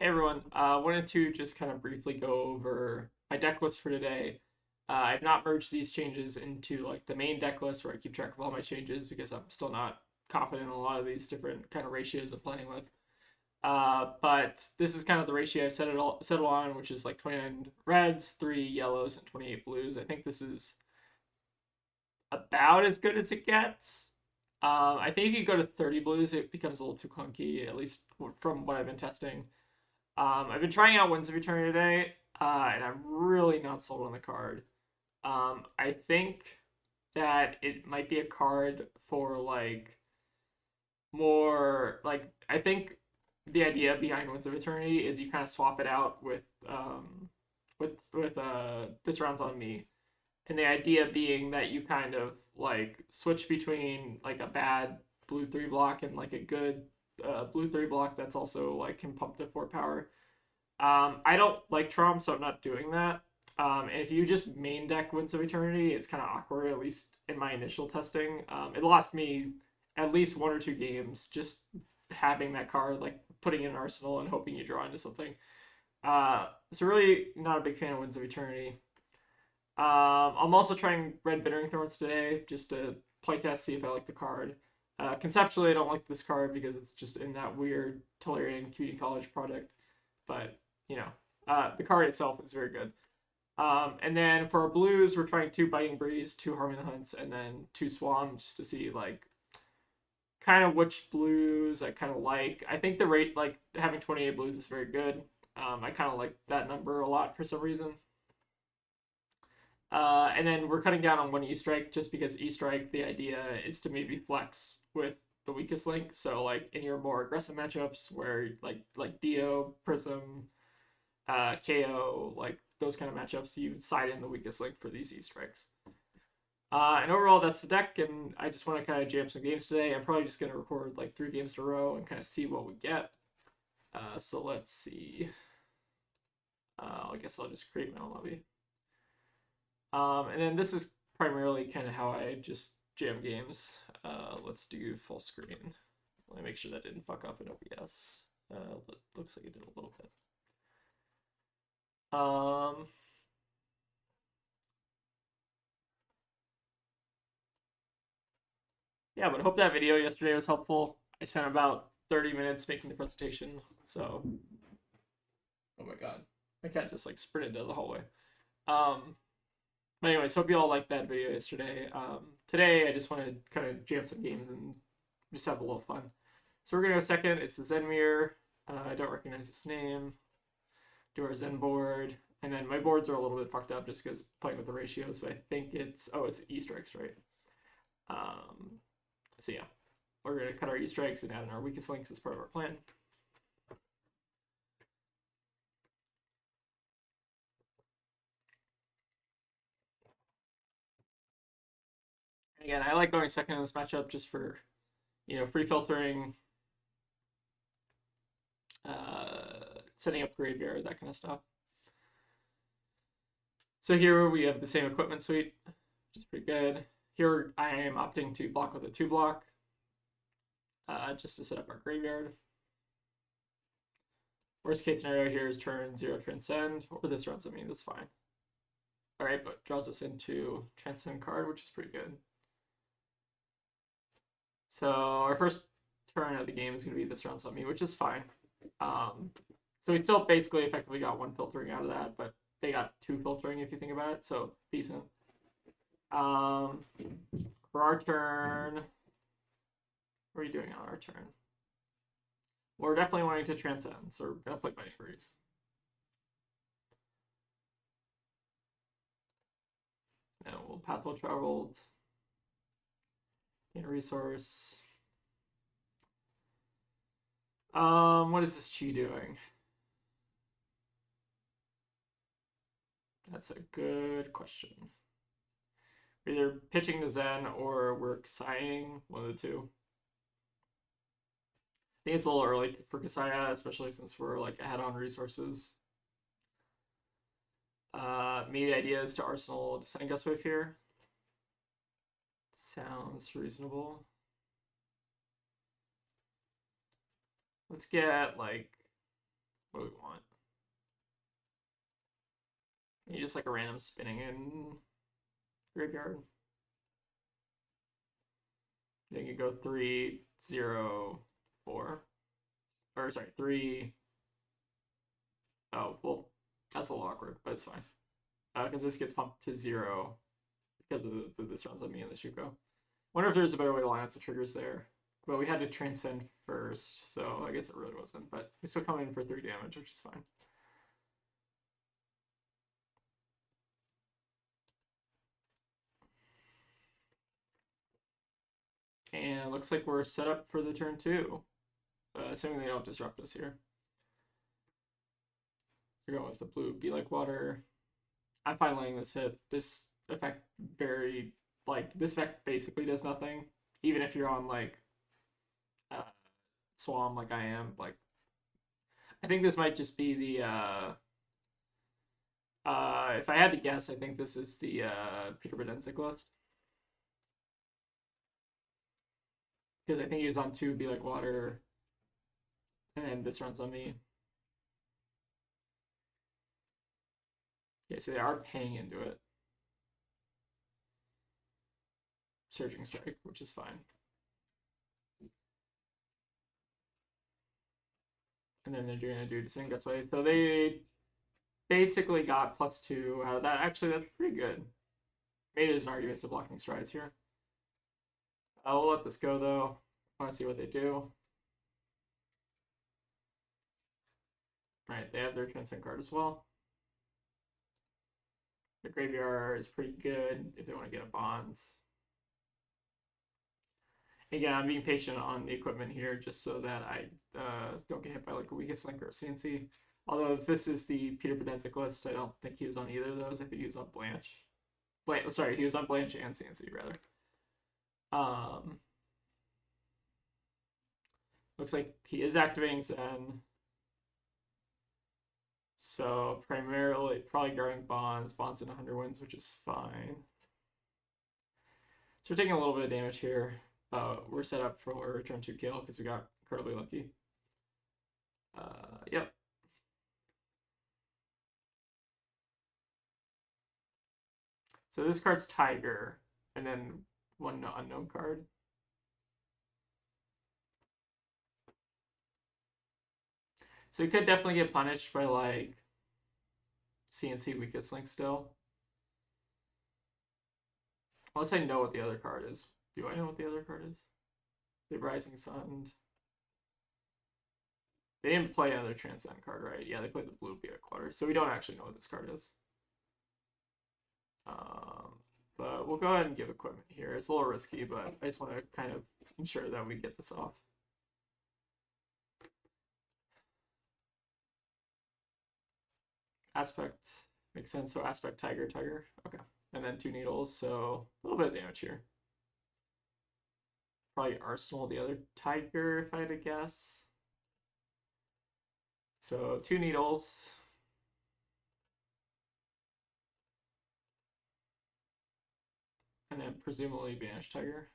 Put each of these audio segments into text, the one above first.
Hey everyone, wanted to just kind of briefly go over my deck list for today. I've not merged these changes into like the main deck list where I keep track of all my changes because I'm still not confident in a lot of these different kind of ratios of playing with. But this is kind of the ratio I've settled on, which is like 29 reds, 3 yellows, and 28 blues. I think this is about as good as it gets. I think if you go to 30 blues, it becomes a little too clunky, at least from what I've been testing. I've been trying out Winds of Eternity today, and I'm really not sold on the card. I think that it might be a card for like more like I think the idea behind Winds of Eternity is you kind of swap it out with This Round's on Me, and the idea being that you kind of like switch between like a bad blue 3 block and like a good blue 3 block that's also like can pump to 4 power. I don't like Trump, so I'm not doing that. And if you just main deck Winds of Eternity, it's kind of awkward, at least in my initial testing. It lost me at least 1 or 2 games just having that card, like putting in an arsenal and hoping you draw into something. So really not a big fan of Winds of Eternity. I'm also trying Red Bittering Thorns today just to playtest, see if I like the card. Conceptually, I don't like this card because it's just in that weird Tolarian Community College product. But, you know, the card itself is very good. And then for our blues, we're trying 2 Biting Breeze, 2 Harming the Hunts, and then 2 Swarm just to see, like, kind of which blues I kind of like. I think the rate, like, having 28 blues is very good. I kind of like that number a lot for some reason. And then we're cutting down on 1 E-Strike just because E-Strike, the idea is to maybe flex with the weakest link. So like in your more aggressive matchups where like Dio, Prism, KO, like those kind of matchups, you side in the weakest link for these E-Strikes. And overall, that's the deck, and I just want to kind of jam some games today. I'm probably just going to record like 3 games in a row and kind of see what we get. So let's see. I guess I'll just create my own lobby. And then this is primarily kind of how I just jam games. Let's do full screen. Let me make sure that didn't fuck up in OBS. Looks like it did a little bit. Yeah, but I hope that video yesterday was helpful. I spent about 30 minutes making the presentation, so oh my god, my cat just like sprinted down the hallway. But anyways, hope you all liked that video yesterday. Today I just want to kind of jam some games and just have a little fun. So we're gonna go second. It's the Zenmir. I don't recognize this name. Do our Zen board, and then my boards are a little bit fucked up just because playing with the ratios. But I think it's E-Strikes, right? So yeah, we're gonna cut our E-Strikes and add in our weakest links as part of our plan. And again, I like going second in this matchup just for free filtering, setting up graveyard, that kind of stuff. So here we have the same equipment suite, which is pretty good. Here I am opting to block with a 2 block, just to set up our graveyard. Worst case scenario here is turn 0 Transcend, or this runs at me, that's fine. Alright, but draws us into Transcend card, which is pretty good. So our first turn of the game is going to be This Round's on Me, which is fine. So we still basically effectively got 1 filtering out of that, but they got 2 filtering if you think about it, so decent. For our turn, what are you doing on our turn? We're definitely wanting to transcend, so we're going to play Biting Breeze. And we'll Pathwell Traveled, gain a resource. What is this Chi doing? That's a good question. We're either pitching to Zen or we're Kasaiing, one of the two. I think it's a little early for Kasaya, especially since we're like ahead on resources. Me, the idea is to Arsenal Descending Gust Wave here. Sounds reasonable. Let's get like, what do we just like a random spinning in graveyard. Then you go 3, 0, 4. Or sorry, 3. Oh, well, that's a little awkward, but it's fine. Because this gets pumped to 0 because of this runs on me and the Shuko. Wonder if there's a better way to line up the triggers there. But we had to transcend first, so I guess it really wasn't. But we still come in for 3 damage, which is fine. And looks like we're set up for the turn 2. Assuming they don't disrupt us here. You're going with the blue Be Like Water. I'm fine letting this hit. This effect this effect basically does nothing. Even if you're on like Swam like I am, like I think this might just be the if I had to guess, I think this is the Peter Decklist. Because I think he was on 2 Be Like Water, and this runs on me. Okay, so they are paying into it. Surging Strike, which is fine. And then they're going to do Descending Gutsway. So they basically got +2 out of that. Actually, that's pretty good. Maybe there's an argument to blocking strides here. I'll let this go, though. I want to see what they do. Alright, they have their Transcend card as well. The graveyard is pretty good if they want to get a Bonds. Again, I'm being patient on the equipment here just so that I don't get hit by like a Weakest Link or a CNC. Although if this is the Peter Decklist, I don't think he was on either of those. I think he was on Blanche. Sorry, he was on Blanche and CNC rather. Looks like he is activating Zen. So primarily, probably guarding Bonds in 100 wins, which is fine. So we're taking a little bit of damage here. We're set up for a return 2 kill because we got incredibly lucky. Yep. So this card's Tiger, and then 1 unknown card. So you could definitely get punished by like CNC Weakest Link still. Unless I know what the other card is. Do I know what the other card is? The Rising Sun. They didn't play another Transcend card, right? Yeah, they played the blue Be Like Water. So we don't actually know what this card is. But we'll go ahead and give equipment here. It's a little risky, but I just want to kind of ensure that we get this off. Aspect makes sense. So Aspect Tiger. Okay. And then 2 needles, so a little bit of damage here. Probably Arsenal the other Tiger, if I had to guess. So 2 needles. And then presumably Banish Tiger.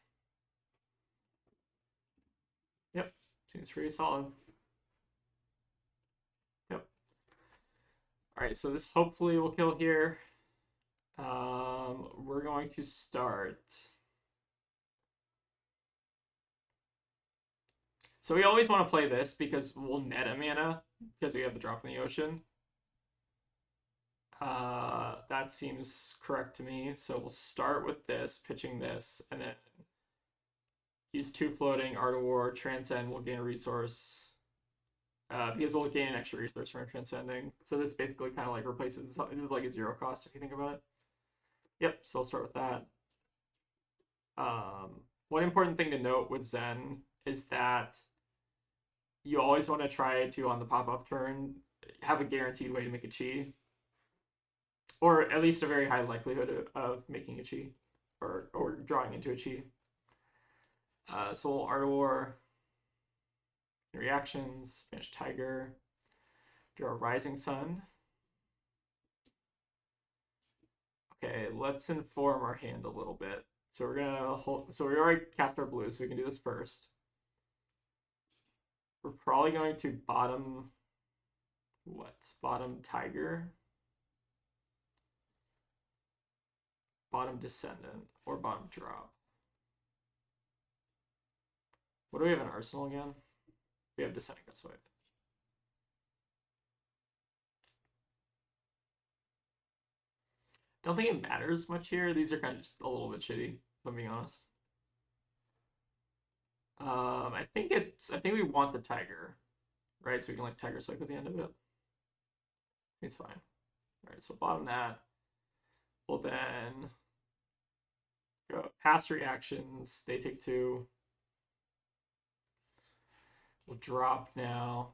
Yep, seems pretty solid. Yep. Alright, so this hopefully will kill here. We're going to start. So we always want to play this because we'll net a mana because we have the drop in the ocean. That seems correct to me. So we'll start with this, pitching this, and then use 2 floating, Art of War, Transcend, we'll gain a resource. Because we'll gain an extra resource from transcending. So this basically kind of like replaces, this is like a 0 cost if you think about it. Yep, so I'll start with that. One important thing to note with Zen is that you always want to try to, on the pop-up turn, have a guaranteed way to make a chi. Or at least a very high likelihood of making a chi. Or drawing into a chi. So we'll Art of War. Reactions, Spanish Tiger. Draw a Rising Sun. Okay, let's inform our hand a little bit. So we're gonna hold. So we already cast our blue, so we can do this first. We're probably going to bottom. What? Bottom Tiger. bottom descendant or bottom drop. What do we have in Arsenal again? We have descending gust wave. Don't think it matters much here. These are kind of just a little bit shitty, if I'm being honest. I think we want the tiger, right? So we can like tiger swipe at the end of it. Seems fine. All right, so bottom that. We'll then go pass reactions. They take 2. We'll drop now.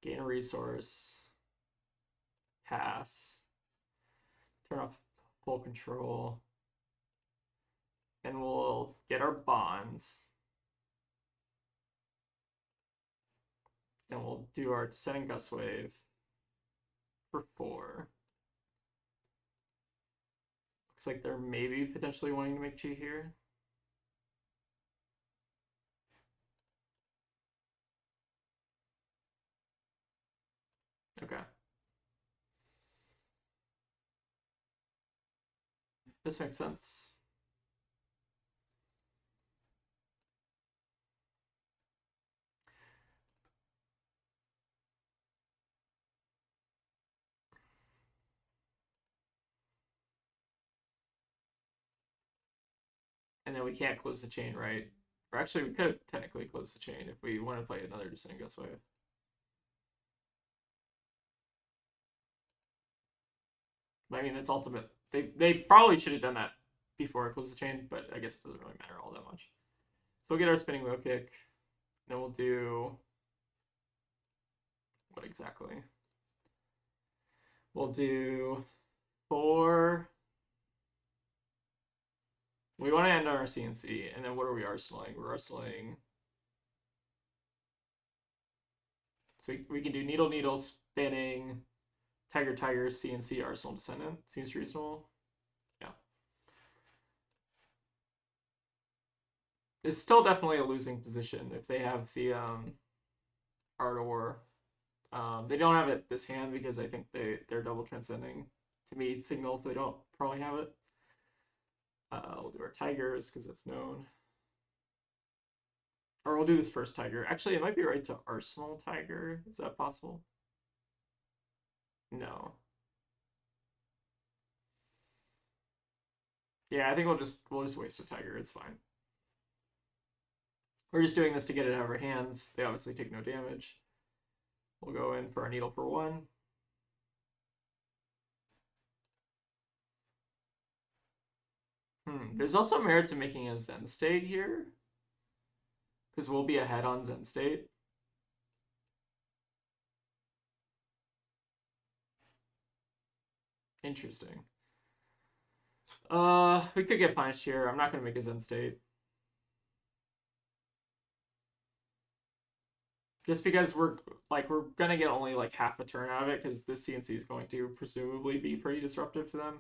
Gain a resource. Pass. Turn off full control. And we'll get our bonds. Then we'll do our descending gust wave for 4. Looks like they're maybe potentially wanting to make chi here. Okay. This makes sense. And then we can't close the chain, right? Or actually, we could technically close the chain if we want to play another descending gust wave. I mean, that's ultimate. They probably should have done that before I closed the chain, but I guess it doesn't really matter all that much. So we'll get our spinning wheel kick. Then we'll do what exactly? We'll do 4. We want to end on our CNC, and then what are we arsenaling? We're arsenaling. So we can do needle, needle, spinning, tiger, tiger, CNC, arsenal, descendant. Seems reasonable. Yeah. It's still definitely a losing position if they have the Art of War. They don't have it this hand because I think they're double transcending. To me, signals they don't probably have it. We'll do our tigers because that's known. Or we'll do this first tiger. Actually, it might be right to arsenal tiger. Is that possible? No. Yeah, I think we'll just waste a tiger. It's fine. We're just doing this to get it out of our hands. They obviously take no damage. We'll go in for our needle for 1. There's also merit to making a Zen state here. Because we'll be ahead on Zen state. Interesting. We could get punished here. I'm not going to make a Zen state. Just because we're going to get only like half a turn out of it because this CNC is going to presumably be pretty disruptive to them.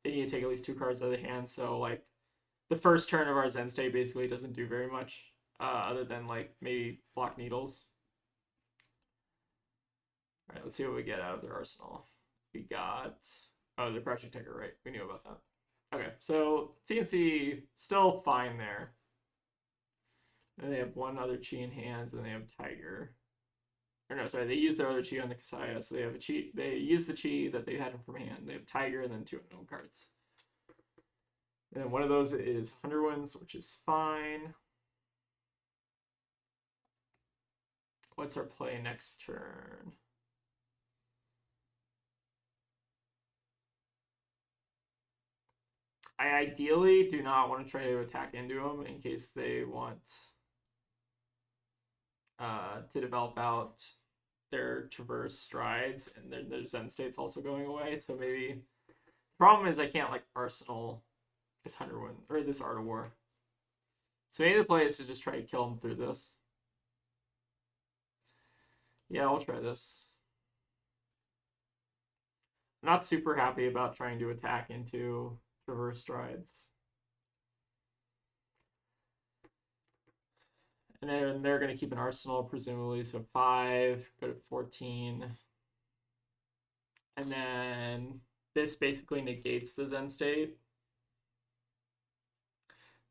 They need to take at least 2 cards out of the hand, so like the first turn of our Zen state basically doesn't do very much other than like maybe block needles. All right, let's see what we get out of their arsenal. We got, oh, the crouching tiger, right? We knew about that. Okay, so CNC still fine there. And they have 1 other chi in hand, and they have tiger. Or no, sorry, they use their other chi on the Kasaya, so they have a chi. They use the chi that they had from hand. They have tiger and then 2 unknown cards. And then one of those is Hunterwinds, which is fine. What's our play next turn? I ideally do not want to try to attack into them in case they want to develop out their traverse strides, and their Zen state's also going away. So maybe the problem is I can't like arsenal this Hunterwind or this Art of War. So maybe the play is to just try to kill him through this. Yeah, I'll try this. I'm not super happy about trying to attack into traverse strides. And then they're going to keep an arsenal, presumably. So 5, go to 14. And then this basically negates the Zen state.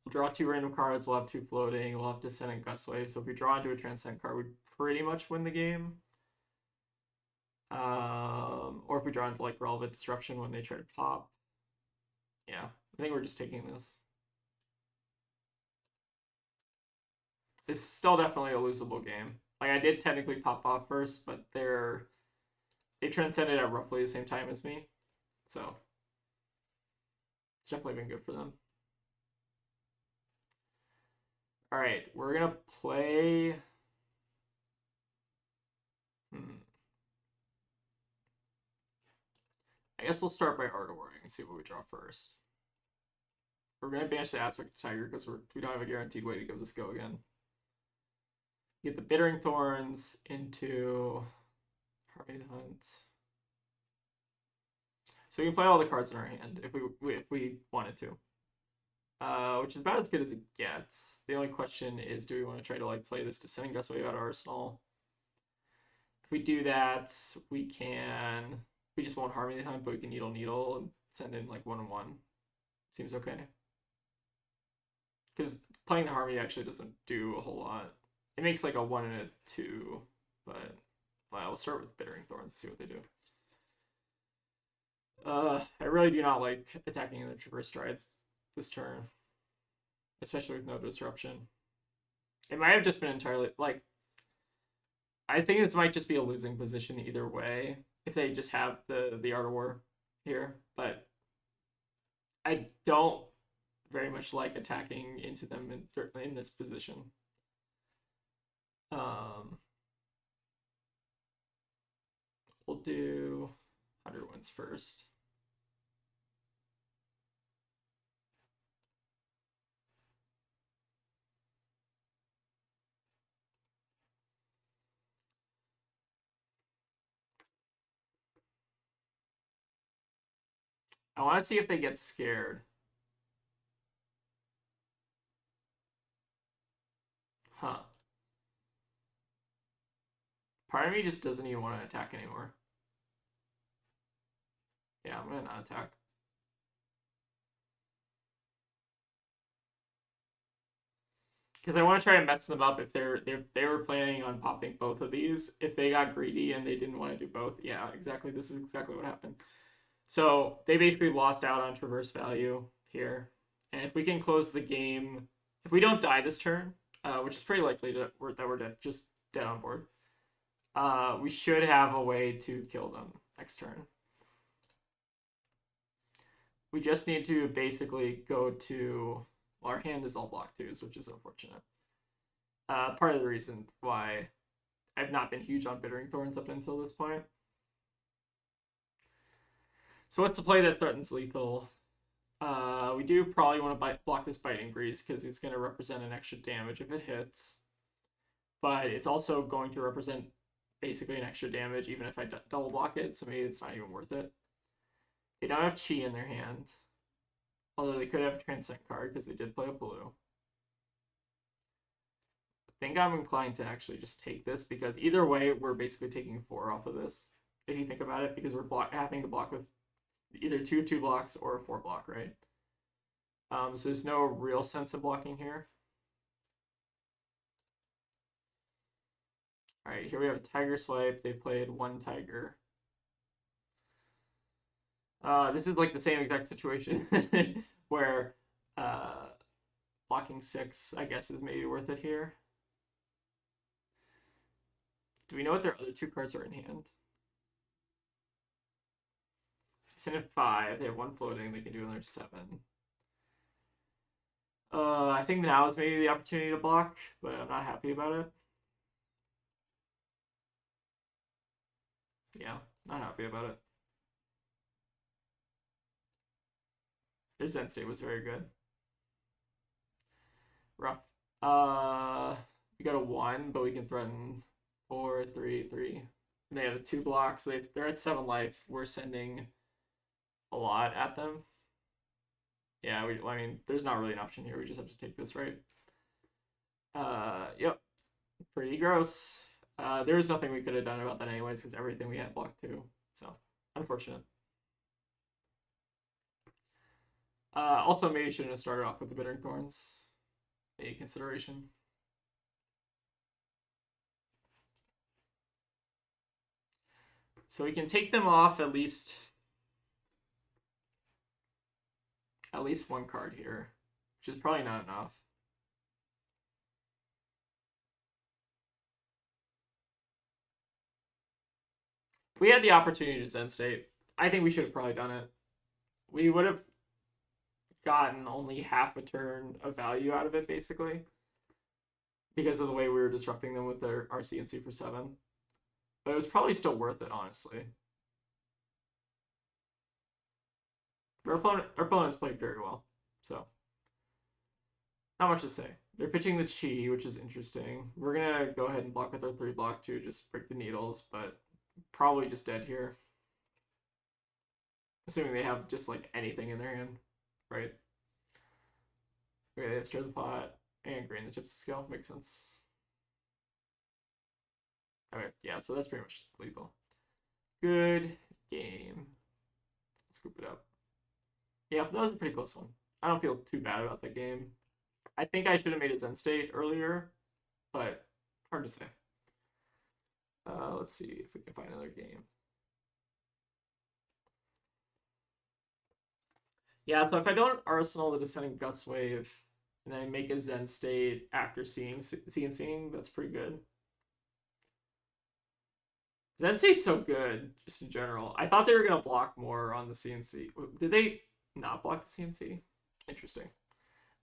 We'll draw 2 random cards, we'll have 2 floating, we'll have Descendant Gust Wave. So if we draw into a Transcend card, we pretty much win the game. Or if we draw into like Relevant Disruption when they try to pop. Yeah, I think we're just taking this. This is still definitely a losable game. Like, I did technically pop off first, but they transcended at roughly the same time as me. So it's definitely been good for them. All right, we're gonna play. I guess we'll start by Art of Warring and see what we draw first. We're gonna banish the Aspect Tiger because we don't have a guaranteed way to give this go again. Get the Bittering Thorns into Harmony the Hunt. So we can play all the cards in our hand if we wanted to. Which is about as good as it gets. The only question is, do we want to try to like play this Descending Gust Wave out of Arsenal? If we do that, we just won't Harmony the Hunt, but we can Needle and send in like 1/1. Seems okay. Because playing the Harmony actually doesn't do a whole lot. It makes like a 1 and a 2, but well, we'll start with Bittering Thorns, see what they do. I really do not like attacking in the Traverse Strides this turn, especially with no disruption. It might have just been entirely like, I think this might just be a losing position either way if they just have the Art of War here, but I don't very much like attacking into them in this position. We'll do 100 wins first. I want to see if they get scared. Huh. Part of me just doesn't even want to attack anymore. Yeah, I'm gonna not attack. Because I want to try and mess them up if they were planning on popping both of these. If they got greedy and they didn't want to do both, yeah, exactly. This is exactly what happened. So they basically lost out on traverse value here, and if we can close the game, if we don't die this turn, which is pretty likely that we're dead, just dead on board, we should have a way to kill them next turn. We just need to basically go to. Well, our hand is all block twos, which is unfortunate. Part of the reason why I've not been huge on Bittering Thorns up until this point. So what's the play that threatens lethal? We do probably want to block this Biting Breeze because it's going to represent an extra damage if it hits. But it's also going to represent basically an extra damage even if I double block it, so maybe it's not even worth it. They don't have Chi in their hand. Although they could have a Transcend card because they did play a blue. I think I'm inclined to actually just take this because either way, we're basically taking 4 off of this. If you think about it, because we're having to block with either 2 blocks or a 4 block, right? So there's no real sense of blocking here. All right, here we have a Tiger Swipe. They played 1 Tiger. This is like the same exact situation where blocking 6, I guess, is maybe worth it here. Do we know what their other 2 cards are in hand? Send at 5. They have 1 floating. They can do another 7. I think now is maybe the opportunity to block, but I'm not happy about it. Yeah, not happy about it. Their Zen state was very good. Rough. We got a 1, but we can threaten 4, 3, 3. And they have a 2 blocks. So they're at 7 life. We're sending a lot at them. Yeah, I mean, there's not really an option here. We just have to take this, right? Yep. Pretty gross. There was nothing we could have done about that anyways, because everything we had blocked too. So, unfortunate. Also, maybe shouldn't have started off with the Bittering Thorns. A consideration. So we can take them off at least one card here, which is probably not enough. We had the opportunity to Zen State. I think we should have probably done it. We would have gotten only half a turn of value out of it, basically, because of the way we were disrupting them with their RCNC for 7. But it was probably still worth it, honestly. Our opponents played very well, so not much to say. They're pitching the Chi, which is interesting. We're gonna go ahead and block with our 3-block to just break the needles, but probably just dead here. Assuming they have just like anything in their hand, right? Okay, they have stir the pot and green the chips to scale. Makes sense. Okay, yeah, so that's pretty much lethal. Good game. Scoop it up. Yeah, that was a pretty close one. I don't feel too bad about that game. I think I should have made it Zen State earlier, but hard to say. Let's see if we can find another game. Yeah, so if I don't Arsenal the Descending Gust Wave, and then make a Zen State after seeing, that's pretty good. Zen State's so good, just in general. I thought they were going to block more on the CNC. Did they not block the CNC? Interesting.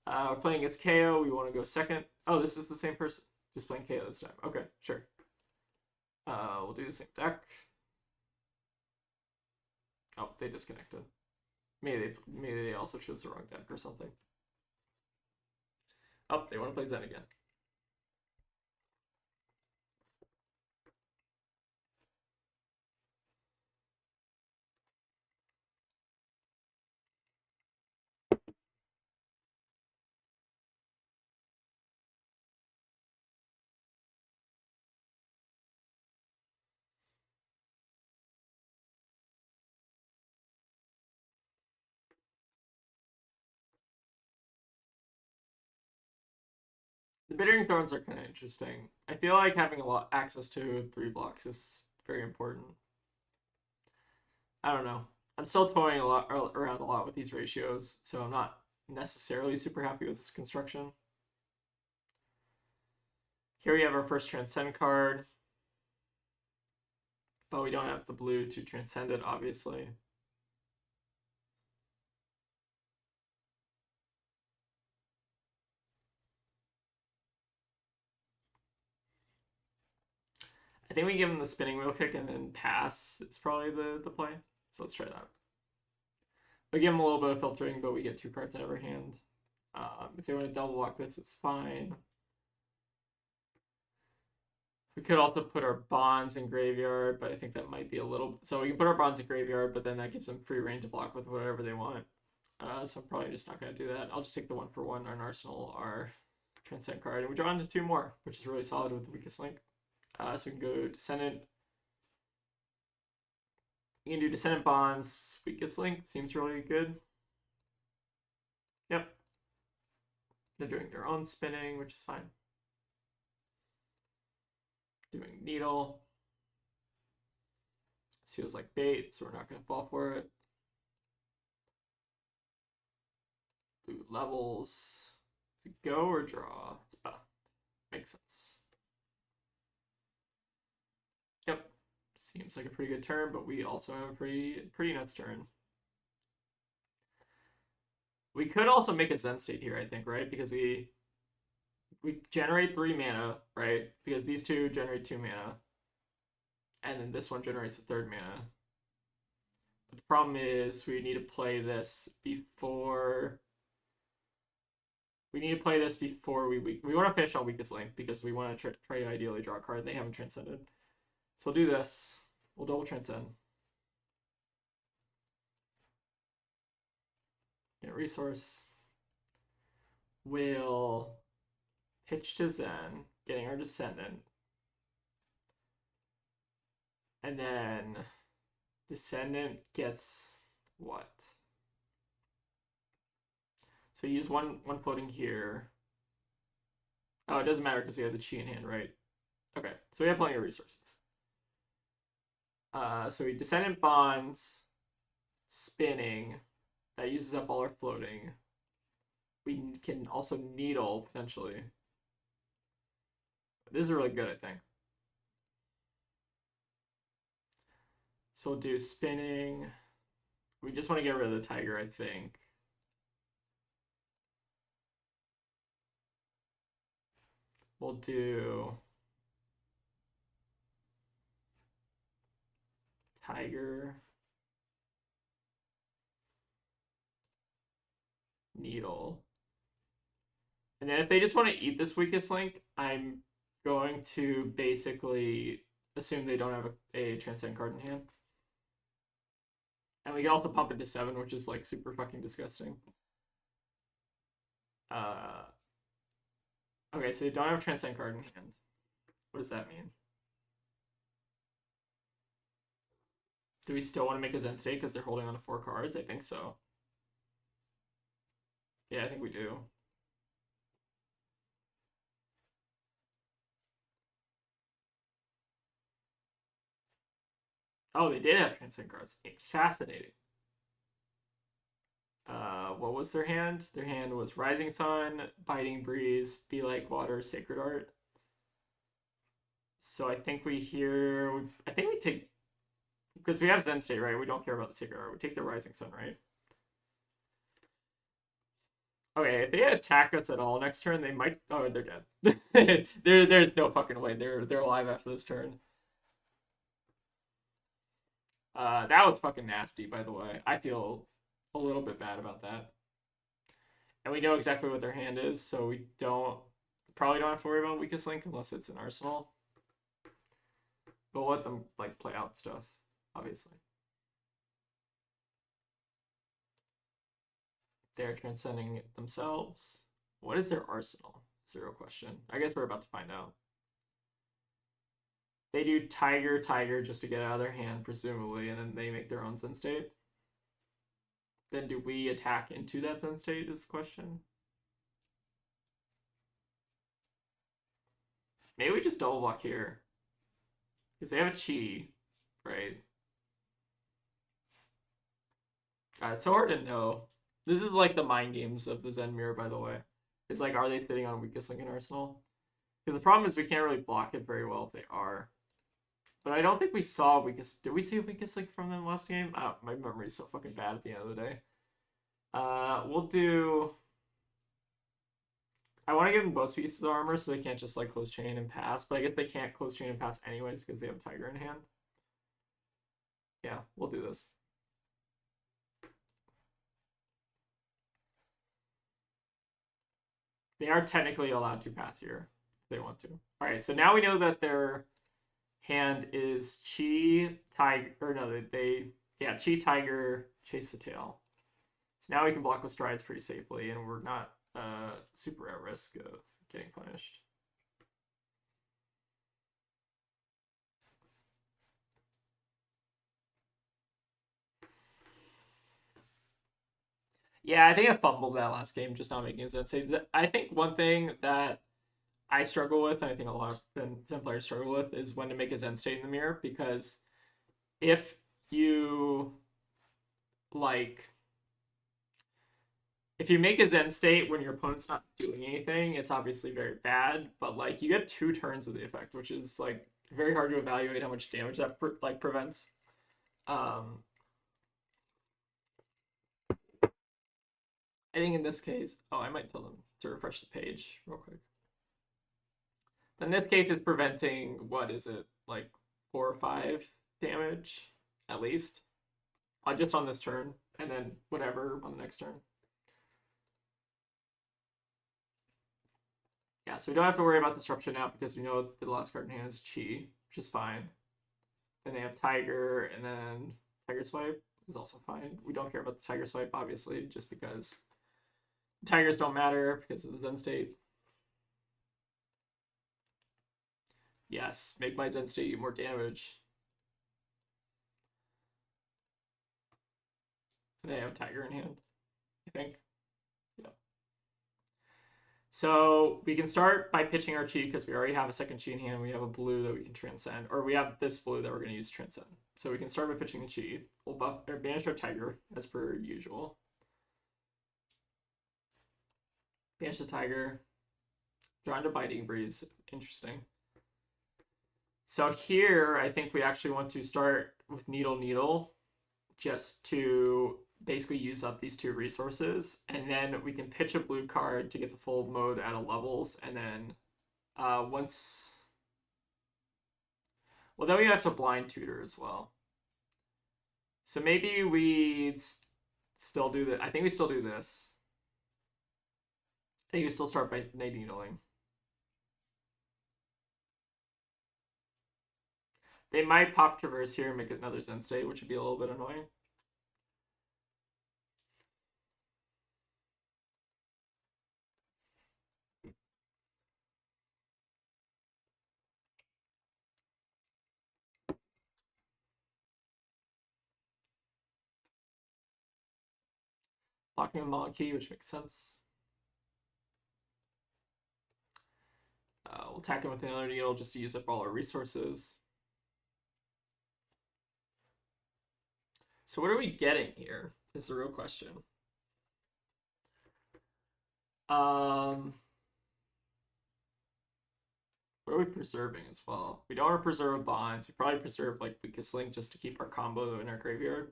We're playing against KO. We want to go second. Oh, this is the same person. Just playing KO this time. Okay, sure. We'll do the same deck. Oh, they disconnected. Maybe they also chose the wrong deck or something. Oh, they want to play Zen again. The Bittering Thorns are kind of interesting. I feel like having a lot access to 3 blocks is very important. I don't know. I'm still toying around a lot with these ratios, so I'm not necessarily super happy with this construction. Here we have our first Transcend card, but we don't have the blue to transcend it, obviously. I think we give him the spinning wheel kick and then pass is probably the play. So let's try that. We give him a little bit of filtering, but we get 2 cards in every hand. If they want to double block this, it's fine. We could also put our bonds in graveyard, but I think that might be a little... So we can put our bonds in graveyard, but then that gives them free reign to block with whatever they want. So I'm probably just not going to do that. I'll just take the 1-for-1 on Arsenal, our Transcend card, and we draw into 2 more, which is really solid with the weakest link. So we can go Descendant. You can do Descendant Bonds, weakest link. Seems really good. Yep. They're doing their own spinning, which is fine. Doing Needle. This feels like bait, so we're not going to fall for it. Blue levels. Is it go or draw? It's buff. Makes sense. Yep. Seems like a pretty good turn, but we also have a pretty nuts turn. We could also make a Zen State here, I think, right? Because we generate 3 mana, right? Because these 2 generate 2 mana. And then this one generates the 3rd mana. But the problem is we need to play this before... We need to play this before we want to finish on weakest link because we want to try to ideally draw a card. They haven't transcended. So we'll do this. We'll double transcend. Get a resource. We'll pitch to Zen, getting our Descendant. And then Descendant gets what? So use one floating here. Oh, it doesn't matter because we have the chi in hand, right? Okay, so we have plenty of resources. So we Descendant Bonds, spinning. That uses up all our floating. We can also needle, potentially. This is really good, I think. So we'll do spinning. We just want to get rid of the tiger, I think. We'll do tiger, needle. And then if they just want to eat this weakest link, I'm going to basically assume they don't have a transcend card in hand. And we can also pump it to 7, which is like super fucking disgusting. Okay, so they don't have a transcend card in hand. What does that mean? Do we still want to make a Zen state because they're holding on to 4 cards? I think so. Yeah, I think we do. Oh, they did have transcend cards. Fascinating. What was their hand? Their hand was Rising Sun, Biting Breeze, Be Like Water, Sacred Art. So I think we take, because we have Zen State, right? We don't care about the Sacred Art. We take the Rising Sun, right? Okay, if they attack us at all next turn, they might. Oh, they're dead. There's no fucking way they're alive after this turn. That was fucking nasty, by the way. I feel a little bit bad about that. And we know exactly what their hand is, so we probably don't have to worry about weakest link unless it's an arsenal. But we'll let them like play out stuff, obviously. They're transcending themselves. What is their arsenal? Zero question. I guess we're about to find out. They do Tiger, Tiger just to get out of their hand, presumably, and then they make their own Zen state. Then do we attack into that Zen state is the question. Maybe we just double block here. Because they have a chi, right? God, it's so hard to know. This is like the mind games of the Zen mirror, by the way. It's like, are they sitting on weakest link in arsenal? Because the problem is we can't really block it very well if they are. But I don't think we saw weakest. Did we see a weakest link from them last game? Oh, my memory's so fucking bad at the end of the day. We'll do. I want to give them both pieces of armor so they can't just like close chain and pass. But I guess they can't close chain and pass anyways because they have Tiger in hand. Yeah, we'll do this. They are technically allowed to pass here if they want to. All right, so now we know that their hand is Chi, Tiger, or no, Chi, Tiger, Chase the Tail. So now we can block with strides pretty safely, and we're not super at risk of getting punished. Yeah, I think I fumbled that last game, just not making sense. I think one thing that I struggle with, and I think a lot of Zen players struggle with, is when to make a Zen state in the mirror, because if you like if you make a Zen state when your opponent's not doing anything, it's obviously very bad. But like you get 2 turns of the effect, which is like very hard to evaluate how much damage that prevents. I think in this case, I might tell them to refresh the page real quick. In this case, it's preventing, what is it, like 4 or 5 damage at least, just on this turn, and then whatever on the next turn. Yeah, so we don't have to worry about disruption now because we know the last card in hand is Chi, which is fine. Then they have Tiger, and then Tiger Swipe is also fine. We don't care about the Tiger Swipe, obviously, just because Tigers don't matter because of the Zen state. Yes, make my Zen state do more damage. And they have Tiger in hand, I think. Yeah. So we can start by pitching our chi because we already have a second chi in hand. We have a blue that we can transcend, or we have this blue that we're going to use to transcend. So we can start by pitching the chi. We'll buff or banish our tiger as per usual. Banish the tiger. Draw into biting breeze. Interesting. So here, I think we actually want to start with needle needle, just to basically use up these 2 resources, and then we can pitch a blue card to get the full mode out of levels, and then once, well, then we have to blind tutor as well. So maybe we still do that. I think we still do this. I think we still start by night needling. They might pop traverse here and make another Zen state, which would be a little bit annoying. Blocking a monkey, which makes sense. We'll attack him with another needle just to use up all our resources. So what are we getting here is the real question. What are we preserving as well? We don't want to preserve bonds. We probably preserve like weakest link just to keep our combo in our graveyard.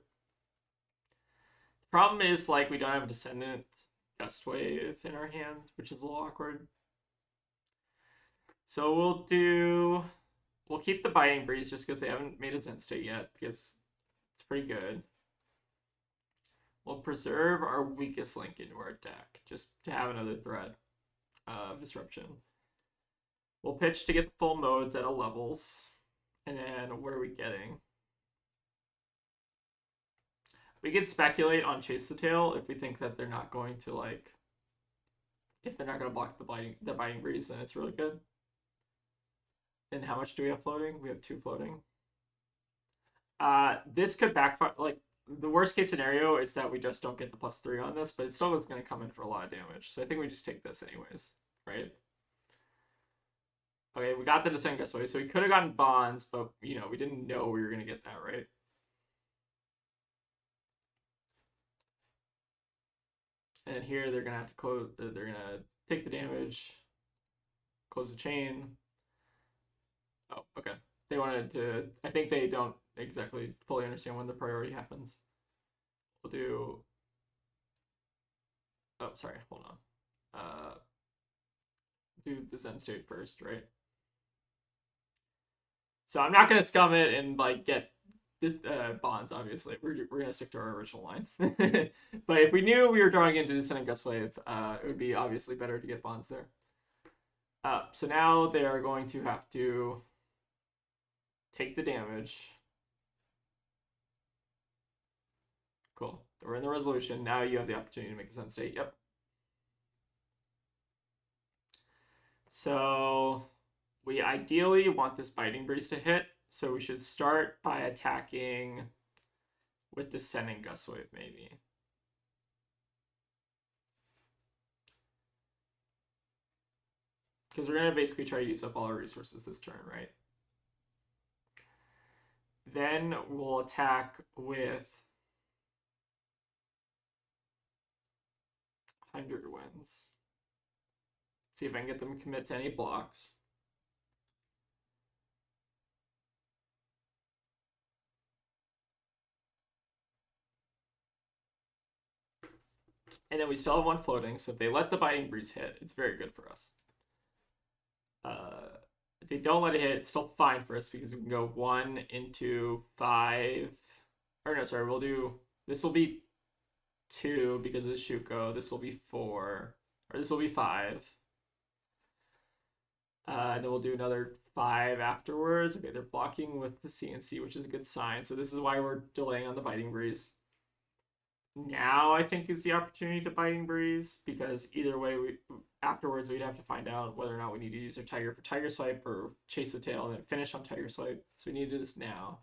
The problem is like we don't have a descendant gust wave in our hand, which is a little awkward. So we'll keep the biting breeze just because they haven't made a Zen state yet, because it's pretty good. We'll preserve our weakest link into our deck just to have another threat of disruption. We'll pitch to get the full modes at a levels. And then what are we getting? We could speculate on Chase the Tail if we think that they're not going to like, if they're not going to block the biting breeze, then it's really good. And how much do we have floating? We have 2 floating. This could backfire. Like the worst case scenario is that we just don't get the +3 on this, but it still is going to come in for a lot of damage. So I think we just take this anyways, right? Okay, we got the Descent Gust Wave, so we could have gotten bonds, but you know we didn't know we were going to get that, right? And here they're going to have to close. They're going to take the damage, close the chain. Oh, okay. They wanted to. I think they don't exactly fully understand when the priority happens. We'll do. Oh, sorry. Hold on. Do the Zen state first, right? So I'm not gonna scum it and like get this bonds. Obviously, we're gonna stick to our original line. But if we knew we were drawing into Descending Gust Wave, it would be obviously better to get bonds there. So now they are going to have to take the damage. Cool. We're in the resolution. Now you have the opportunity to make a Zen state. Yep. So we ideally want this biting breeze to hit. So we should start by attacking with Descending Gust Wave, maybe. Because we're going to basically try to use up all our resources this turn, right? Then we'll attack with 100 Winds. See if I can get them to commit to any blocks. And then we still have 1 floating, so if they let the biting breeze hit, it's very good for us. If they don't let it hit, it's still fine for us because we can go 1 into 5. Or no, sorry, we'll do. This will be 2 because of the Shuko. This will be 4. Or this will be 5. And then we'll do another 5 afterwards. Okay, they're blocking with the CNC, which is a good sign. So this is why we're delaying on the biting breeze. Now I think is the opportunity to biting breeze, because either way afterwards we'd have to find out whether or not we need to use our tiger for tiger swipe or chase the tail and then finish on tiger swipe. So we need to do this now.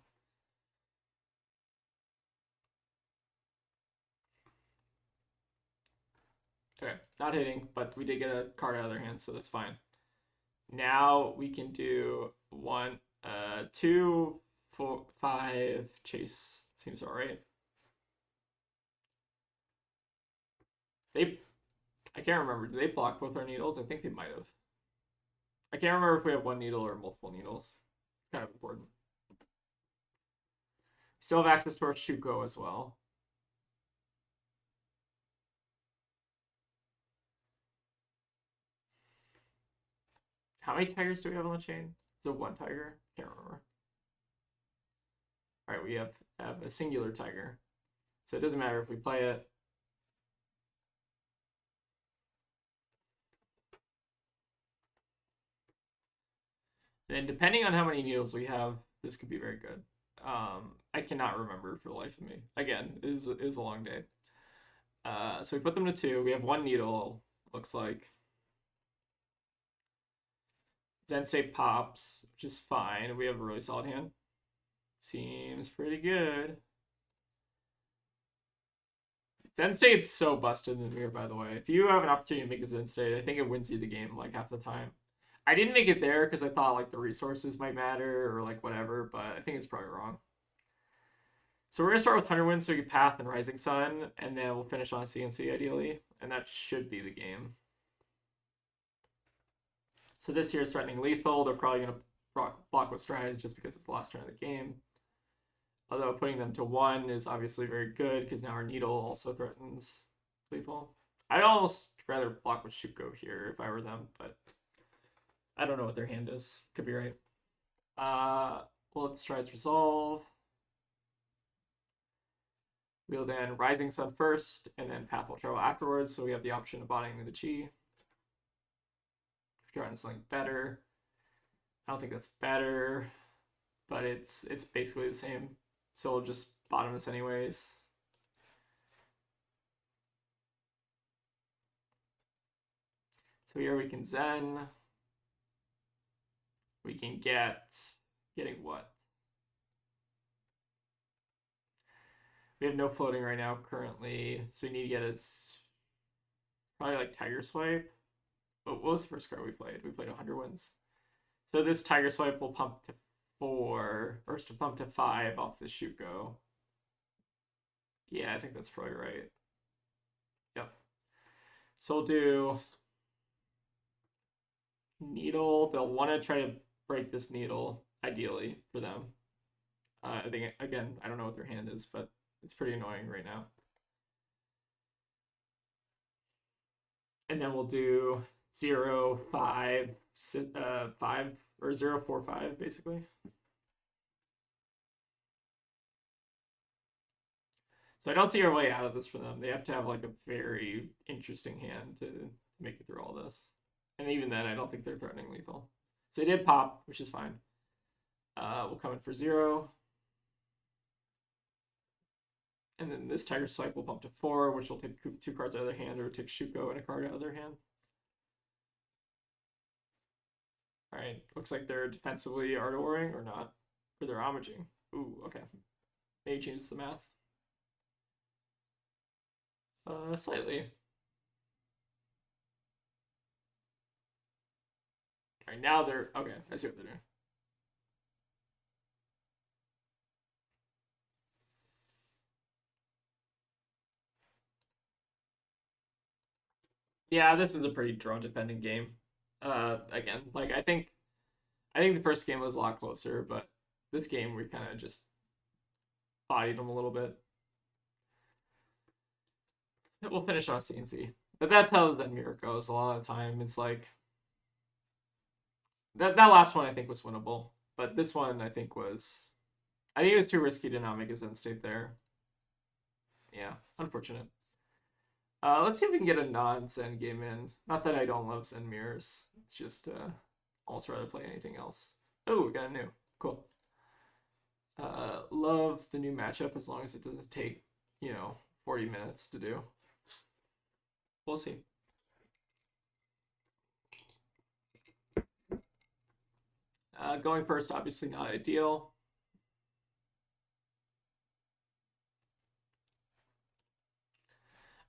Okay, not hitting, but we did get a card out of their hand, so that's fine. Now we can do 2, 4, 5. Chase seems alright. They, I can't remember. Do they block both our needles? I think they might have. I can't remember if we have one needle or multiple needles. Kind of important. Still have access to our Shuko as well. How many tigers do we have on the chain? Is it one tiger? Can't remember. All right, we have a singular tiger, so it doesn't matter if we play it. Then depending on how many needles we have, this could be very good. I cannot remember for the life of me. Again, it is a long day. So we put them to 2. We have one needle, looks like. Zensei pops, which is fine. We have a really solid hand. Seems pretty good. Zen State's so busted in the mirror, by the way. If you have an opportunity to make a Zen State, I think it wins you the game like half the time. I didn't make it there because I thought like the resources might matter or like whatever, but I think it's probably wrong. So we're gonna start with 100 wins so we get Path and Rising Sun, and then we'll finish on CNC ideally, and that should be the game. So this here is threatening lethal. They're probably gonna block with strides just because it's the last turn of the game. Although putting them to 1 is obviously very good because now our needle also threatens lethal. I'd almost rather block with Shuko here if I were them, but I don't know what their hand is. Could be right. We'll let the strides resolve. We'll then Rising Sun first, and then Path will travel afterwards, so we have the option of botting the Chi. If you're trying something better. I don't think that's better, but it's basically the same. So we'll just bottom this anyways. So here we can Zen. We can getting what? We have no floating right now currently, so we need to get a probably like Tiger Swipe. What was the first card we played? We played 100 wins. So this Tiger Swipe will pump to 4, or to pump to 5 off the Shuko. Yeah, I think that's probably right. Yep. So we'll do needle. They'll want to try to break this needle, ideally, for them. I think, again, I don't know what their hand is, but it's pretty annoying right now. And then we'll do 0, 5, 5, or 0, 4, 5, basically. So I don't see our way out of this for them. They have to have like a very interesting hand to make it through all this. And even then, I don't think they're threatening lethal. So they did pop, which is fine. We'll come in for 0. And then this Tiger Swipe will bump to 4, which will take 2 cards out of their hand, or take Shuko and a card out of their hand. Alright, looks like they're defensively Ardoring or not. Or they're homaging. Ooh, okay. Maybe changes the math. Slightly. Alright, now they're... Okay, I see what they're doing. Yeah, this is a pretty draw-dependent game. Again, like, I think the first game was a lot closer, but this game we kind of just bodied them a little bit. We'll finish on CNC. But that's how the mirror goes a lot of the time. It's like that last one I think was winnable. But this one I think it was too risky to not make his end state there. Yeah, unfortunate. Let's see if we can get a non-Zen game in. Not that I don't love Zen mirrors. It's just also rather play anything else. Oh, we got a new. Cool. Love the new matchup as long as it doesn't take, 40 minutes to do. We'll see. Going first, obviously not ideal.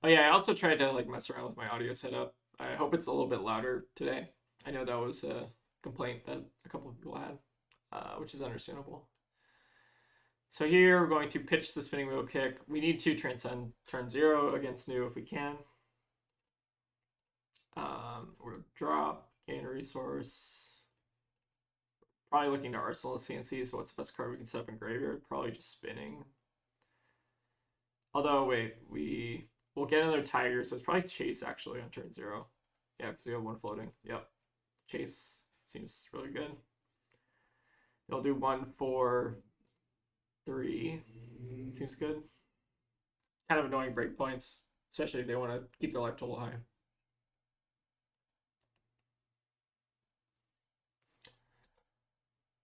Oh yeah, I also tried to like mess around with my audio setup. I hope it's a little bit louder today. I know that was a complaint that a couple of people had, which is understandable. So here we're going to pitch the spinning wheel kick. We need to transcend turn 0 against new if we can. We'll drop, gain a resource. Probably looking to arsenal the CNC, so what's the best card we can set up in graveyard? Probably just spinning. Although, wait, we'll get another tiger, so it's probably chase actually on turn 0. Yeah, because we have one floating. Yep. Chase seems really good. They'll do 1, 4, 3. Seems good. Kind of annoying breakpoints, especially if they want to keep their life total high.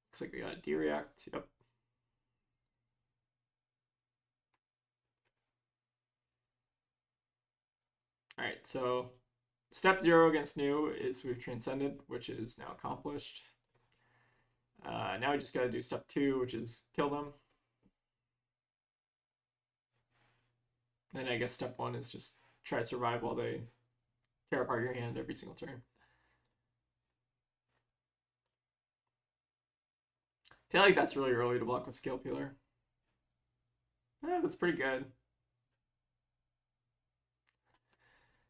Looks like they got a D-React. Yep. Alright, so step 0 against new is we've transcended, which is now accomplished. Now we just gotta do step 2, which is kill them. And I guess step 1 is just try to survive while they tear apart your hand every single turn. I feel like that's really early to block with Scale Peeler. That's pretty good.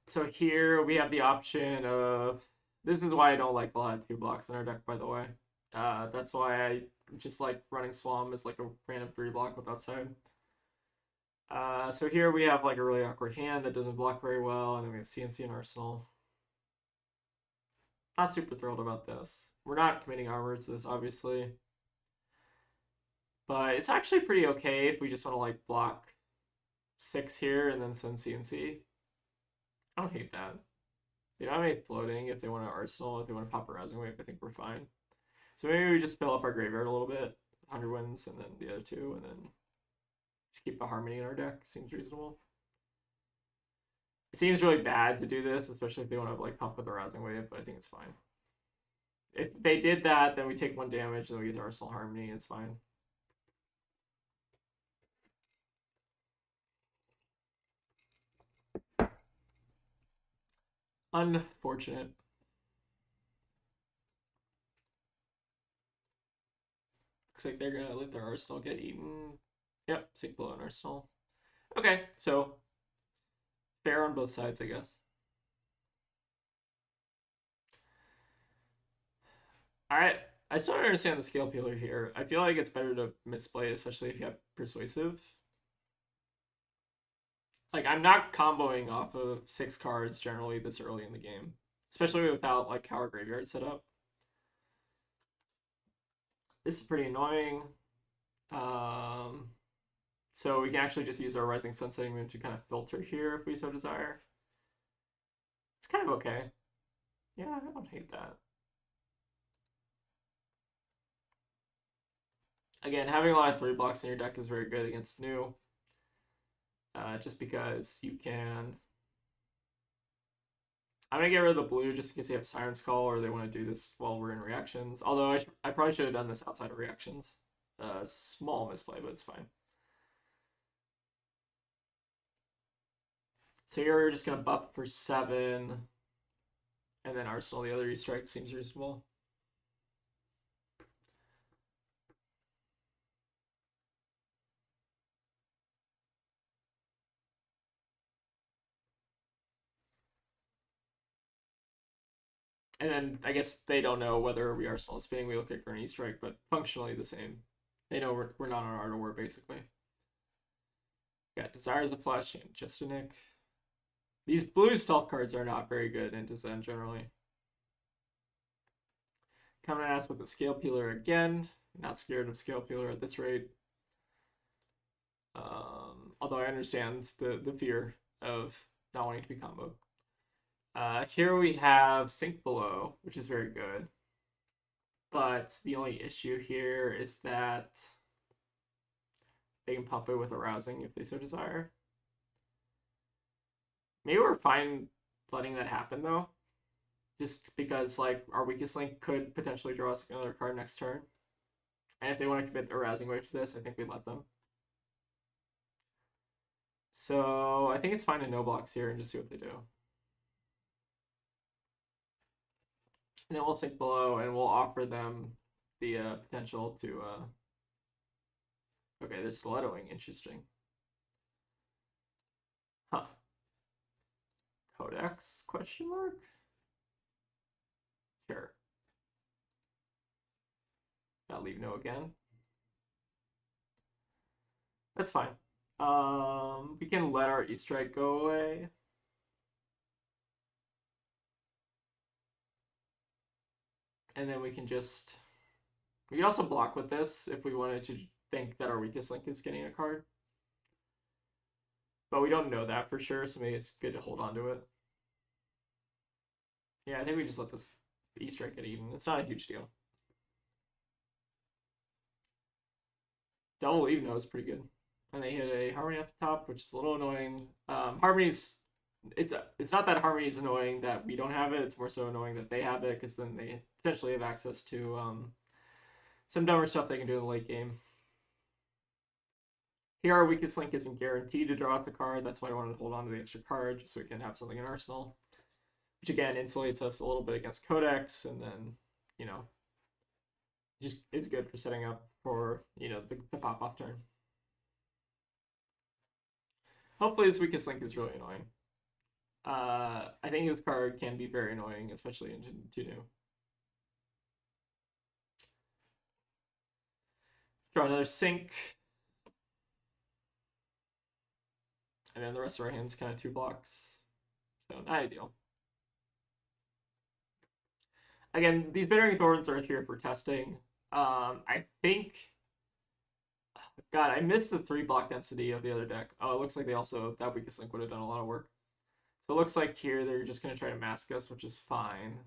So here we have the option of... This is why I don't like a lot of 2 blocks in our deck, by the way. That's why I just like running Swam as like a random 3 block with upside. So here we have like a really awkward hand that doesn't block very well, and then we have CNC and Arsenal. Not super thrilled about this. We're not committing armor to this, obviously. But it's actually pretty okay if we just want to like block 6 here and then send CNC. I don't hate that. They don't have any floating if they want to Arsenal, if they want to pop a Rousing Wave, I think we're fine. So maybe we just fill up our graveyard a little bit, 100 wins, and then the other 2, and then just keep a Harmony in our deck. Seems reasonable. It seems really bad to do this, especially if they want to like pump with a Rousing Wave, but I think it's fine. If they did that, then we take 1 damage, then we get the Arsenal Harmony, it's fine. Unfortunate. Looks like they're gonna let their Arsenal get eaten. Yep, Sink Below and Arsenal. Okay, so fair on both sides, I guess. I still don't understand the Scale Peeler here. I feel like it's better to misplay, especially if you have Persuasive. Like, I'm not comboing off of 6 cards generally this early in the game, especially without like how our graveyard set up. This is pretty annoying. So we can actually just use our Rising Sun Setting Moon to kind of filter here if we so desire. It's kind of okay. Yeah, I don't hate that. Again, having a lot of 3 blocks in your deck is very good against new. Just because you can... I'm going to get rid of the blue just in case they have Siren's Call or they want to do this while we're in reactions. Although I probably should have done this outside of reactions. Small misplay, but it's fine. So here we're just going to buff for 7. And then Arsenal, the other E-Strike seems reasonable. And then I guess they don't know whether we Arsenal, Spinning Wheel Kick, or an E-Strike, but functionally the same. They know we're not on Art of War, basically. Yeah, Desires of Flesh and Just a Nick. These blue stealth cards are not very good into Zen generally. Coming at us with the Scale Peeler again. Not scared of Scale Peeler at this rate. Although I understand the fear of not wanting to be comboed. Here we have Sink Below, which is very good. But the only issue here is that they can pump it with a Rousing if they so desire. Maybe we're fine letting that happen, though. Just because, like, our weakest link could potentially draw us another card next turn. And if they want to commit a Rousing Wave to this, I think we let them. So I think it's fine to no blocks here and just see what they do. And then we'll sink below and we'll offer them the potential to. Okay, they're stilettoing. Interesting. Huh. Codex? Question mark? Sure. I'll leave no again. That's fine. We can let our E strike go away. And then we can just. We can also block with this if we wanted to think that our weakest link is getting a card. But we don't know that for sure, so maybe it's good to hold on to it. Yeah, I think we just let this E strike get eaten. It's not a huge deal. Double leave no is pretty good. And they hit a Harmony at the top, which is a little annoying. Harmony's it's not that Harmony is annoying that we don't have it. It's more so annoying that they have it because then they potentially have access to some dumber stuff they can do in the late game. Here, our weakest link isn't guaranteed to draw us the card. That's why I wanted to hold on to the extra card just so we can have something in Arsenal, which again insulates us a little bit against Codex, and then just is good for setting up for the pop off turn. Hopefully, this weakest link is really annoying. I think this card can be very annoying, especially in Tunu. Draw another sink. And then the rest of our hand's kind of 2 blocks. So not ideal. Again, these Bittering Thorns are here for testing. I think... God, I missed the 3 block density of the other deck. Oh, it looks like they also... That weakest link would have done a lot of work. So it looks like here they're just going to try to mask us, which is fine.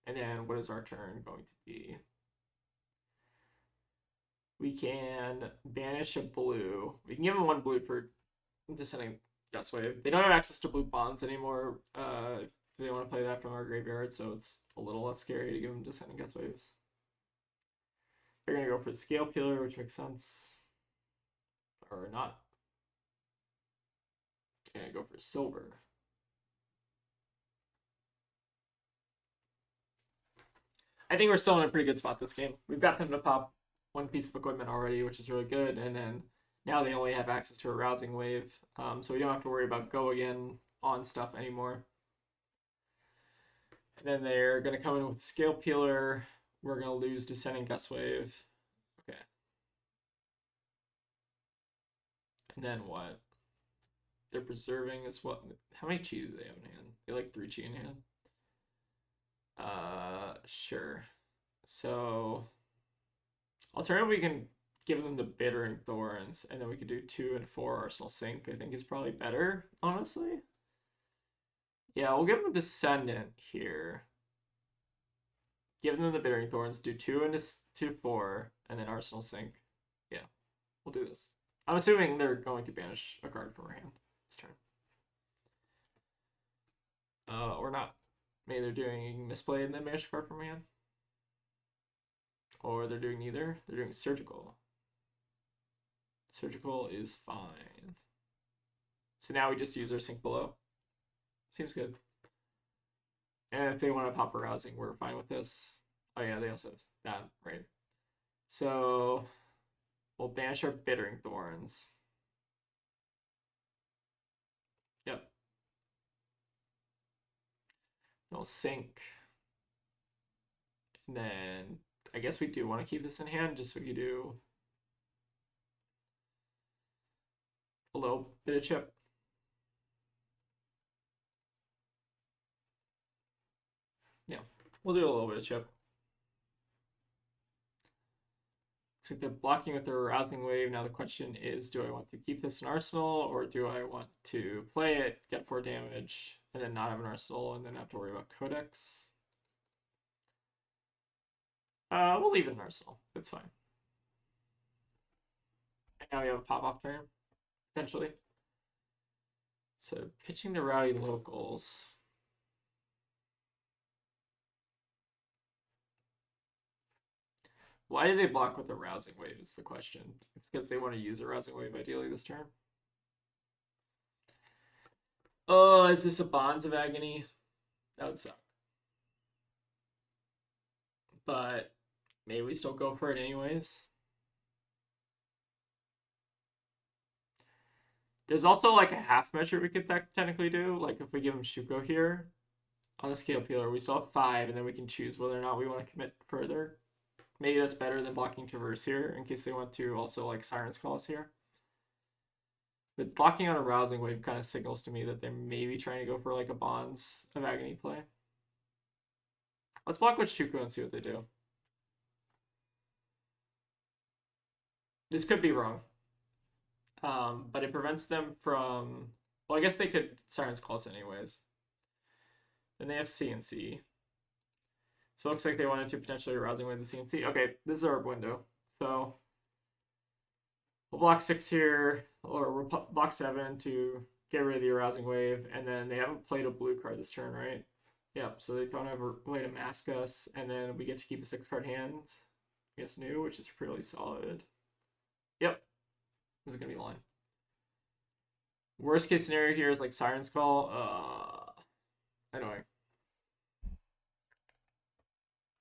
And then what is our turn going to be? We can banish a blue. We can give them 1 blue for Descending Gustwave. They don't have access to blue bonds anymore. If they want to play that from our graveyard, so it's a little less scary to give them Descending Gustwaves. They're going to go for the Scale Peeler, which makes sense. Or not. They're going to go for silver. I think we're still in a pretty good spot this game. We've got them to pop 1 piece of equipment already, which is really good, and then now they only have access to a Rousing Wave, so we don't have to worry about go again on stuff anymore. And then they're going to come in with Scale Peeler. We're going to lose Descending Gustwave. Okay. And then what? They're preserving is what? How many chi do they have in hand? They like 3 chi in hand. Sure. So, alternatively, we can give them the Bittering Thorns, and then we could do 2 and 4 Arsenal Sync. I think is probably better, honestly. Yeah, we'll give them Descendant here. Give them the Bittering Thorns, do 2 and 2, 4, and then Arsenal Sync. Yeah, we'll do this. I'm assuming they're going to banish a card from our hand this turn. Or not. Maybe they're doing Misplay and then banish a card from our hand. Or they're doing neither. They're doing Surgical. Surgical is fine. So now we just use our Sink below. Seems good. And if they want to pop a Rousing, we're fine with this. Oh yeah, they also have that, right? So we'll banish our Bittering Thorns. Yep. We'll Sink. And then I guess we do want to keep this in hand just so we can do a little bit of chip. Yeah, we'll do a little bit of chip. Looks like they're blocking with their Rousing Wave. Now the question is, do I want to keep this in Arsenal, or do I want to play it, get 4 damage, and then not have an Arsenal, and then have to worry about Codex? We'll leave it in Arsenal. It's fine. And now we have a pop-off turn, potentially. So pitching the Rowdy Locals. Why do they block with a Rousing Wave is the question. It's because they want to use a Rousing Wave ideally this turn. Oh, is this a Bonds of Agony? That would suck. But maybe we still go for it anyways. There's also like a half measure we could technically do. Like if we give him Shuko here on the scale peeler, we still have 5, and then we can choose whether or not we want to commit further. Maybe that's better than blocking Traverse here in case they want to also like Siren's Calls here. But blocking on a Rousing Wave kind of signals to me that they're maybe trying to go for like a Bonds of Agony play. Let's block with Shuko and see what they do. This could be wrong. But it prevents them from. Well, I guess they could Siren's Calls anyways. Then they have CNC. So it looks like they wanted to potentially Rousing Wave the CNC. Okay, this is our window. So we'll block 6 here, or we'll block 7 to get rid of the Arousing Wave, and then they haven't played a blue card this turn, right? Yep, so they don't have a way to mask us, and then we get to keep a 6-card hand against new, which is pretty solid. Yep, this is going to be a line. Worst case scenario here is like Siren's Call. Anyway.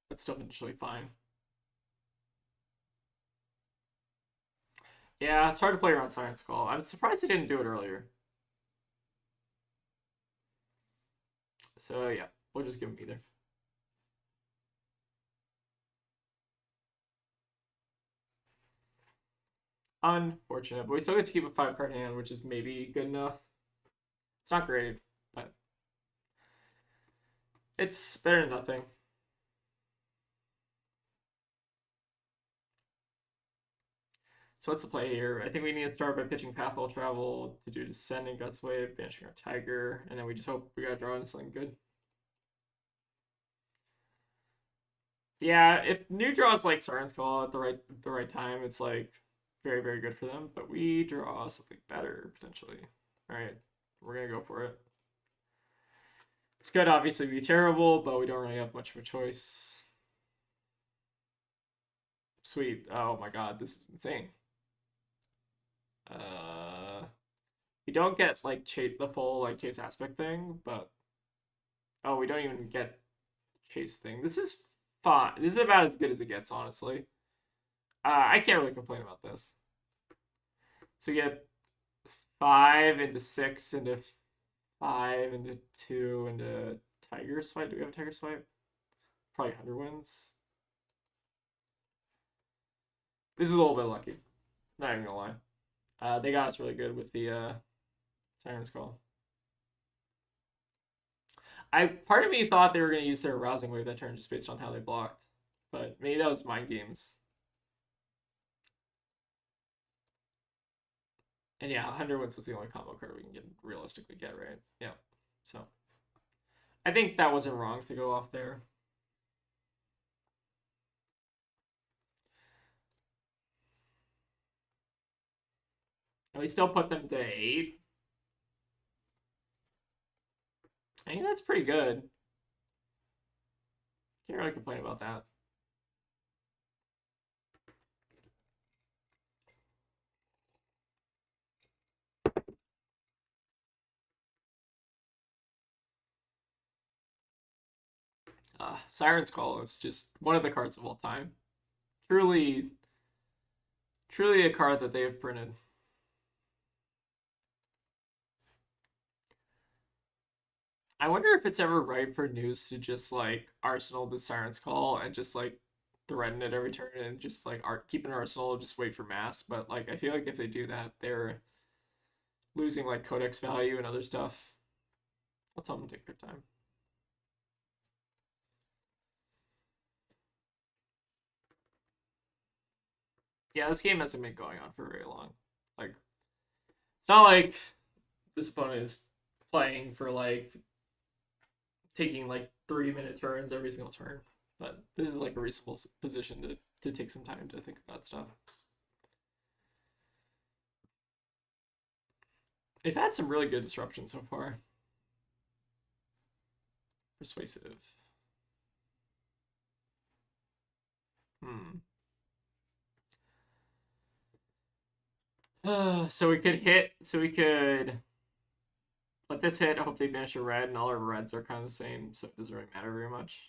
But still potentially fine. Yeah, it's hard to play around Siren's Call. I'm surprised they didn't do it earlier. So yeah, we'll just give them either. Unfortunate, but we still get to keep a 5-card hand, which is maybe good enough. It's not great, but it's better than nothing. So what's the play here? I think we need to start by pitching Pathwell Travel to do Descending Gust Wave, banishing our Tiger, and then we just hope we gotta draw into something good. Yeah, if new draws like Siren's Call at the right time, it's like very, very good for them. But we draw something better potentially. All right, we're gonna go for it. It's could obviously be terrible, but we don't really have much of a choice. Sweet. Oh my god, this is insane. We don't get like the full like chase aspect thing, but oh, we don't even get chase thing. This is fine. This is about as good as it gets, honestly. I can't really complain about this. So we get 5 into 6 into 5 into 2 into Tiger Swipe. Do we have a Tiger Swipe? Probably 100 wins. This is a little bit lucky. Not even gonna lie. They got us really good with the Siren's Call. Part of me thought they were gonna use their Rousing Wave that turn just based on how they blocked, but maybe that was mind games. And yeah, 100 wins was the only combo card we can realistically get, right? Yeah. So I think that wasn't wrong to go off there. And we still put them to 8. I think that's pretty good. Can't really complain about that. Siren's Call is just one of the cards of all time. Truly, truly a card that they have printed. I wonder if it's ever right for news to just like arsenal the Siren's Call and just like threaten it every turn and just like keep an arsenal, just wait for mass. But like I feel like if they do that, they're losing like codex value and other stuff. I'll tell them to take their time. Yeah, this game hasn't been going on for very long. Like, it's not like this opponent is playing for like taking like 3-minute turns every single turn. But this is like a reasonable position to take some time to think about stuff. They've had some really good disruption so far. Persuasive. Hmm. So we could hit. So we could Let this hit, I hope they banish a red, and all our reds are kind of the same, so it doesn't really matter very much.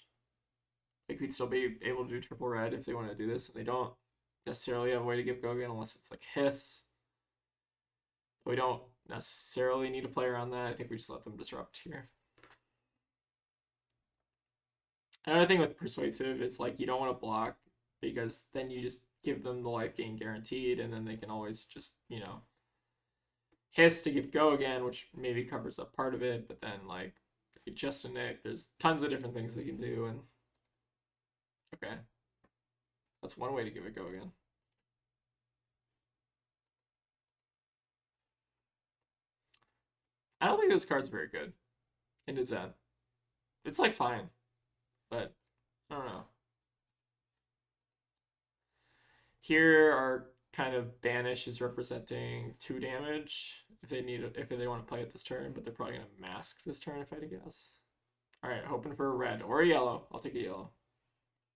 Like, we'd still be able to do triple red if they want to do this, and they don't necessarily have a way to give Gogan unless it's like Hiss. We don't necessarily need to play around that. I think we just let them disrupt here. Another thing with Persuasive is like you don't want to block because then you just give them the life gain guaranteed, and then they can always just, Hiss to give go again, which maybe covers up part of it, but then like just a nick. There's tons of different things they can do, and okay, that's one way to give it go again. I don't think this card's very good into Zen. It's like fine, but I don't know. Here our kind of banish is representing 2 damage if they want to play it this turn, but they're probably gonna mask this turn if I had to guess. Alright, hoping for a red or a yellow. I'll take a yellow.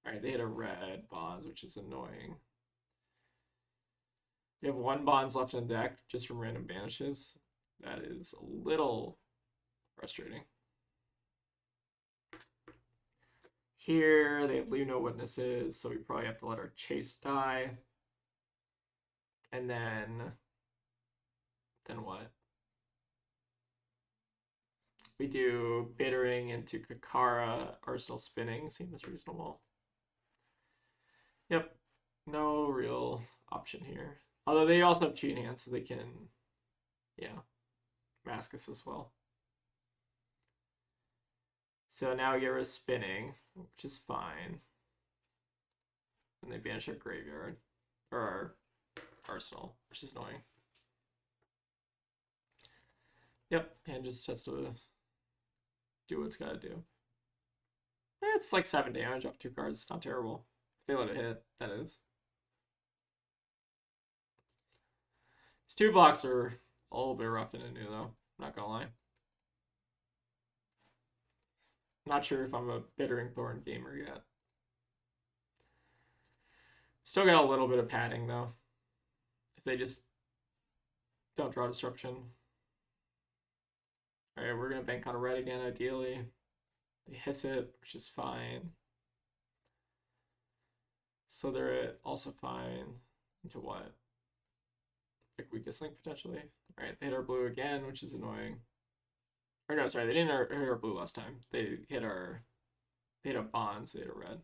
Alright, they hit a red bonds, which is annoying. They have 1 bonds left in the deck just from random banishes. That is a little frustrating. Here they have leave no witnesses, so we probably have to let our chase die. And then what? We do bittering into Kakara, Arsenal spinning, seems reasonable. Yep, no real option here. Although they also have cheating hands, so they can, mask us as well. So now we get rid of spinning, which is fine. And they banish our graveyard, or our arsenal, which is annoying. Yep, and just has to do what it's got to do. It's like 7 damage off 2 cards. It's not terrible. If they let it hit, that is. These 2 blocks are a little bit rough and new, though. Not gonna lie. Not sure if I'm a Bittering Thorn gamer yet. Still got a little bit of padding, though. If they just don't draw disruption. Alright, we're gonna bank on a red again, ideally. They hiss it, which is fine. So they're also fine. Into what? Like weakest link, potentially? Alright, they hit our blue again, which is annoying. Or no, sorry, they didn't hit our blue last time. They hit a bond, so they hit a red.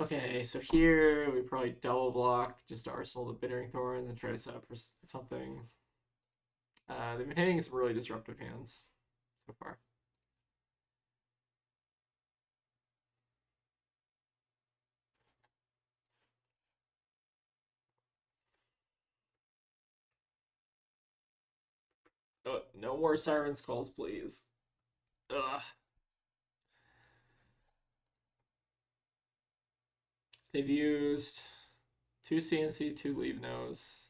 Okay, so here we probably double block just to arsenal the Bittering Thorns and try to set up for something. They've been hitting some really disruptive hands so far. Oh, no more Siren's Calls, please. Ugh. They've used 2 CNC, 2 Leave No's.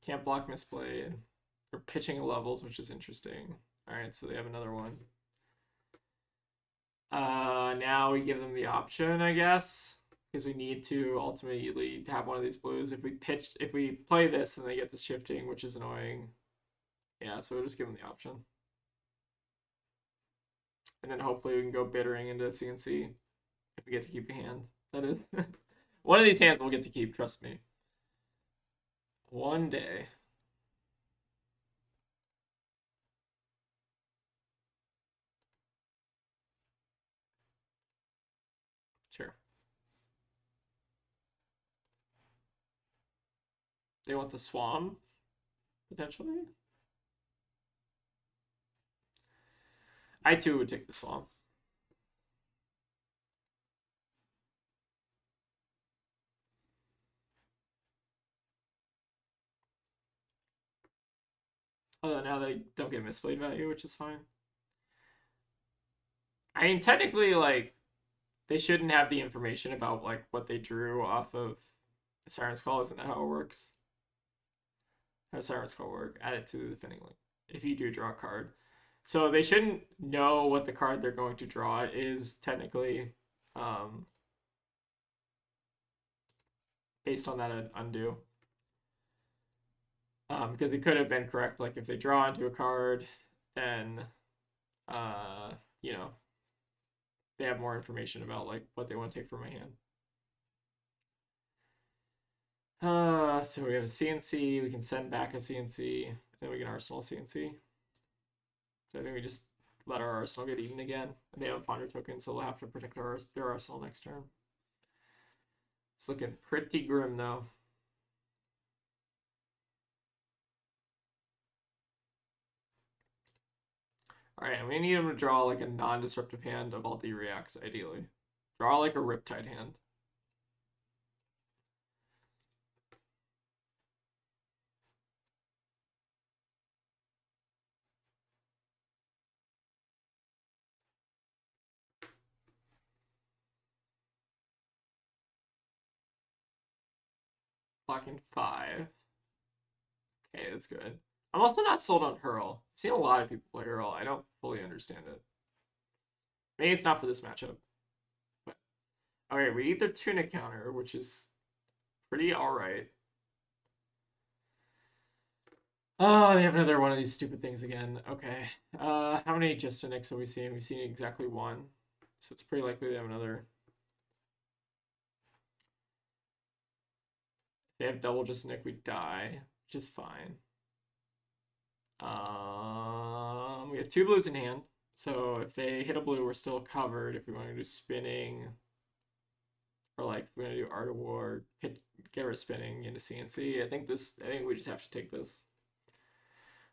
Can't block Misplay. They're pitching levels, which is interesting. Alright, so they have another one. Now we give them the option, I guess, because we need to ultimately have one of these blues. If we play this, then they get the shifting, which is annoying. Yeah, so we'll just give them the option. And then hopefully we can go bittering into CNC if we get to keep a hand. That is. One of these hands we'll get to keep, trust me. One day. Sure. They want the Swamp, potentially? I too would take the Swamp. Although now they don't get misplayed value, which is fine. I mean, technically, like, they shouldn't have the information about, like, what they drew off of the Siren's Call. Isn't that how it works? How does Siren's Call work? Add it to the defending link if you do draw a card. So they shouldn't know what the card they're going to draw is, technically, based on that undo. Because it could have been correct. Like if they draw into a card, then uh, you know, they have more information about like what they want to take from my hand. So we have a CNC. We can send back a CNC, and then we can arsenal CNC. So I think we just let our arsenal get eaten again. And they have a ponder token, so they'll have to protect their arsenal next turn. It's looking pretty grim though. Alright, and we need him to draw like a non-disruptive hand of all the reacts, ideally. Draw like a Riptide hand. Blocking 5. Okay, that's good. I'm also not sold on Hurl. I've seen a lot of people play Hurl. I don't fully understand it. Maybe it's not for this matchup. But okay, we eat their Tunic counter, which is pretty alright. Oh, they have another one of these stupid things again. Okay. How many Justinics have we seen? We've seen exactly one. So it's pretty likely they have another. If they have double Justinic, we die, which is fine. We have 2 blues in hand. So if they hit a blue, we're still covered. If we want to do spinning, or like if we're gonna do Art of War, get rid of spinning into CNC. I think we just have to take this.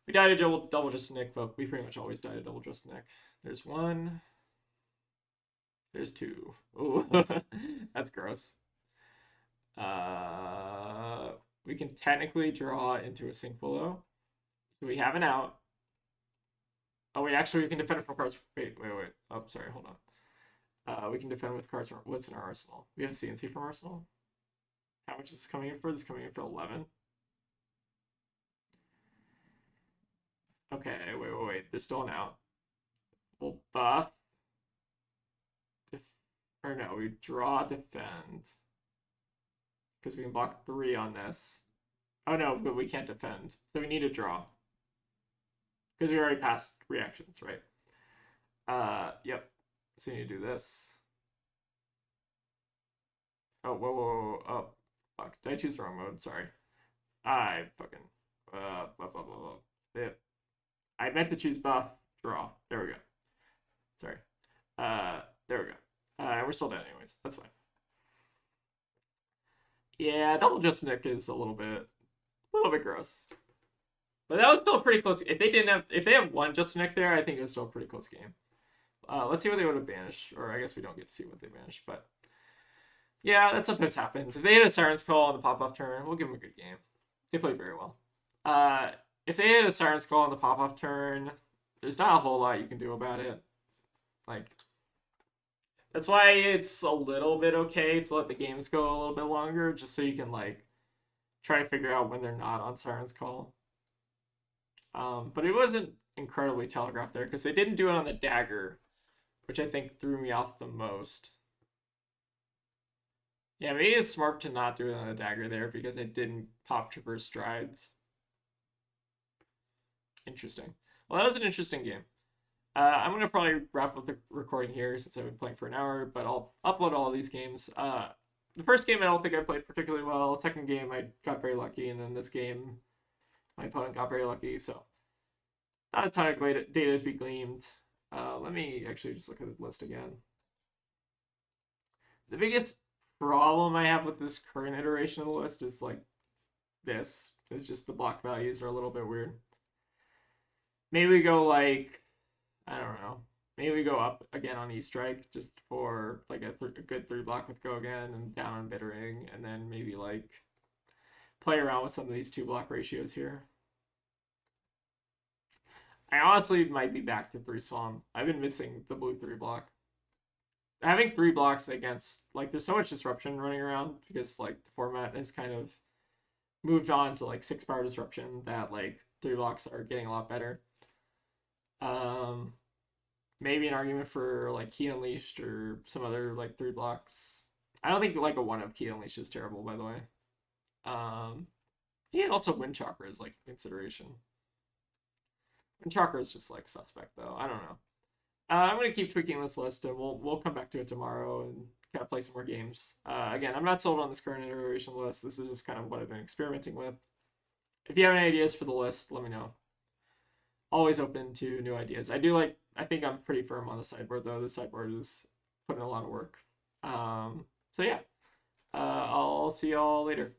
We died a double Justinic, but we pretty much always died a double Justinic. There's 1. There's 2. Ooh, that's gross. We can technically draw into a sink below. So we have an out. Oh wait, actually we can defend it from cards. Wait. Oh, sorry, hold on. We can defend with cards. What's in our arsenal? We have a CNC from arsenal. How much is this coming in for? This is coming in for 11. Okay, wait. There's still an out. We'll buff. Or no, we draw defend. Because we can block 3 on this. Oh no, but we can't defend. So we need to draw. Because we already passed reactions, right? Yep. So you need to do this. Oh, whoa. Oh, fuck. Did I choose the wrong mode? Sorry. I fucking. Yep. I meant to choose buff, draw. There we go. Sorry. There we go. We're still dead anyways. That's fine. Yeah, double just nick is a little bit gross. But that was still a pretty close. If they have 1 just nick there, I think it was still a pretty close game. Let's see what they would have banished, or I guess we don't get to see what they banished, but yeah, that sometimes happens. If they hit a Siren's Call on the pop-off turn, we'll give them a good game. They played very well. If they hit a Siren's Call on the pop-off turn, there's not a whole lot you can do about it. Like, that's why it's a little bit okay to let the games go a little bit longer, just so you can like try to figure out when they're not on Siren's Call. But it wasn't incredibly telegraphed there because they didn't do it on the dagger, which I think threw me off the most. Yeah, maybe it's smart to not do it on the dagger there because I didn't pop Traverse Strides. Interesting. Well, that was an interesting game. I'm going to probably wrap up the recording here since I've been playing for an hour, but I'll upload all these games. The first game I don't think I played particularly well. Second game I got very lucky, and then this game my opponent got very lucky, so not a ton of data to be gleaned. Let me actually just look at the list again. The biggest problem I have with this current iteration of the list is like this. It's just the block values are a little bit weird. Maybe we go like, I don't know. Maybe we go up again on E-Strike just for like a good 3 block with Go again and down on Bittering, and then maybe like play around with some of these 2 block ratios here. I honestly might be back to 3 Swamp. I've been missing the blue 3 block. Having 3 blocks against, like, there's so much disruption running around because like the format has kind of moved on to like 6-power disruption that like 3 blocks are getting a lot better. Maybe an argument for like Key Unleashed or some other like 3 blocks. I don't think like a 1 of Key Unleashed is terrible, by the way. Yeah, also Wind Chakra is like a consideration. Wind Chakra is just like suspect though. I don't know. I'm gonna keep tweaking this list, and we'll come back to it tomorrow and kind of play some more games. Again, I'm not sold on this current iteration list. This is just kind of what I've been experimenting with. If you have any ideas for the list, let me know. Always open to new ideas. I think I'm pretty firm on the sideboard though. The sideboard is putting a lot of work. So yeah, I'll see y'all later.